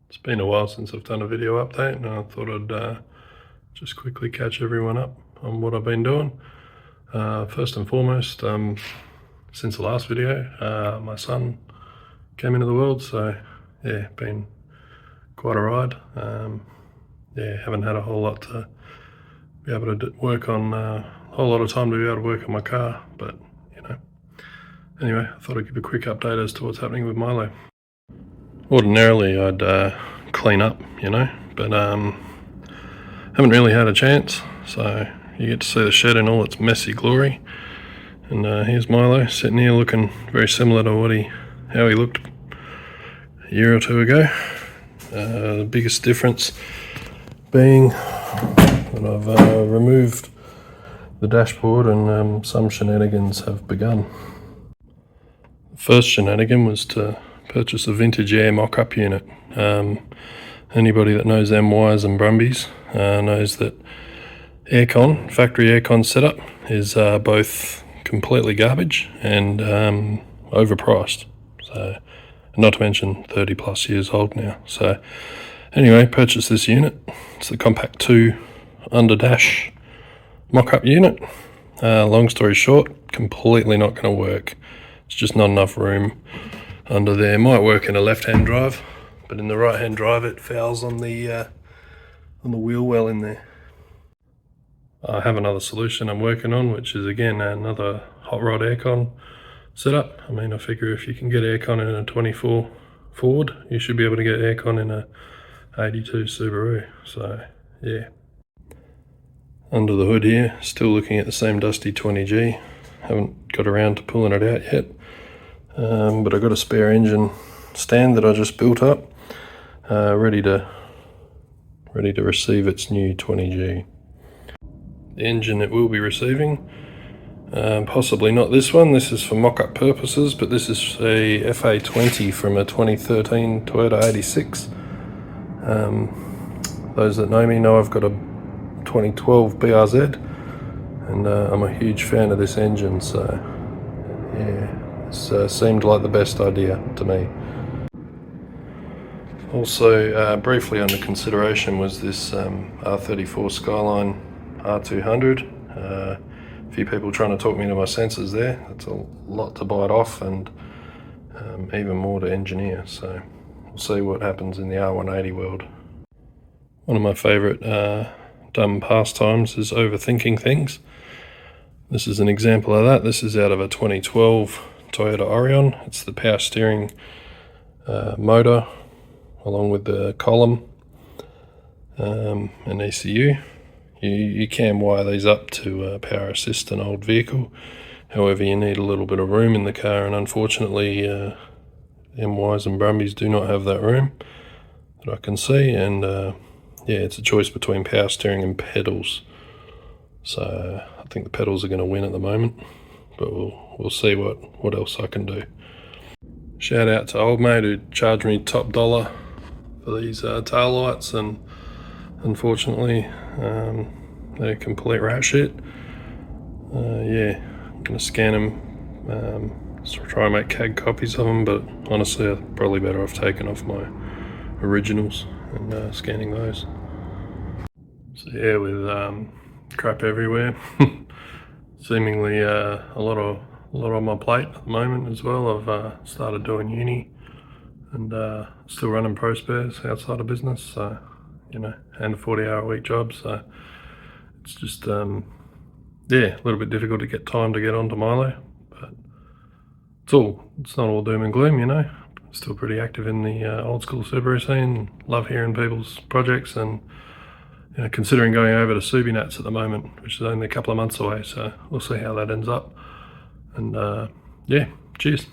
It's been a while since I've done a video update, and I thought I'd just quickly catch everyone up on what I've been doing. First and foremost, since the last video, my son came into the world, so yeah, been quite a ride. Yeah, haven't had a whole lot to be able to work on, a whole lot of time to be able to work on my car, but you know. Anyway, I thought I'd give a quick update as to what's happening with Milo. Ordinarily I'd clean up, but haven't really had a chance, so you get to see the shed in all its messy glory. And here's Milo sitting here looking very similar to how he looked a year or two ago. The biggest difference being that I've removed the dashboard, and some shenanigans have begun. The first shenanigan was to purchase a vintage air mock-up unit. Anybody that knows them wires and Brumbies knows that factory aircon setup is both completely garbage and overpriced. So, not to mention 30 plus years old now. So anyway, purchased this unit. It's the Compact 2 under dash mock-up unit. Long story short, completely not going to work. It's just not enough room under there. Might work in a left-hand drive, but in the right-hand drive it fouls on the wheel well in there. I have another solution I'm working on, which is again another hot rod aircon setup. I mean, I figure if you can get aircon in a 24 Ford, you should be able to get aircon in a 82 Subaru. So yeah. Under the hood here, still looking at the same dusty 20G. Haven't got around to pulling it out yet, but I've got a spare engine stand that I just built up, ready to receive its new 20G. The engine it will be receiving, possibly not this one. This is for mock-up purposes, but this is a FA20 from a 2013 Toyota 86. Those that know me know I've got a 2012 BRZ, and I'm a huge fan of this engine, so yeah, this seemed like the best idea to me. Also, briefly under consideration was this R34 Skyline R200. A few people trying to talk me into my senses there. That's a lot to bite off, and even more to engineer, so we'll see what happens in the R180 world. One of my favourite dumb pastimes is overthinking things. This is an example of that. This is out of a 2012 Toyota Orion. It's the power steering motor along with the column and ECU. You can wire these up to power assist an old vehicle. However, you need a little bit of room in the car, and unfortunately MYs and Brumbies do not have that room that I can see, and yeah, it's a choice between power steering and pedals. So I think the pedals are going to win at the moment, but we'll see what else I can do. Shout out to old mate who charged me top dollar for these tail lights, and unfortunately they're complete rat shit. Yeah, I'm going to scan them, try and make CAD copies of them, but honestly I'm probably better off taking off my originals and scanning those. So yeah, with crap everywhere, seemingly a lot on my plate at the moment as well. I've started doing uni and still running pro spares outside of business, so and a 40-hour-a-week job, so it's just yeah, a little bit difficult to get time to get onto Milo, but it's not all doom and gloom. Still pretty active in the old school Subaru scene. Love hearing people's projects, and considering going over to Subinats at the moment, which is only a couple of months away, so we'll see how that ends up. And yeah, cheers.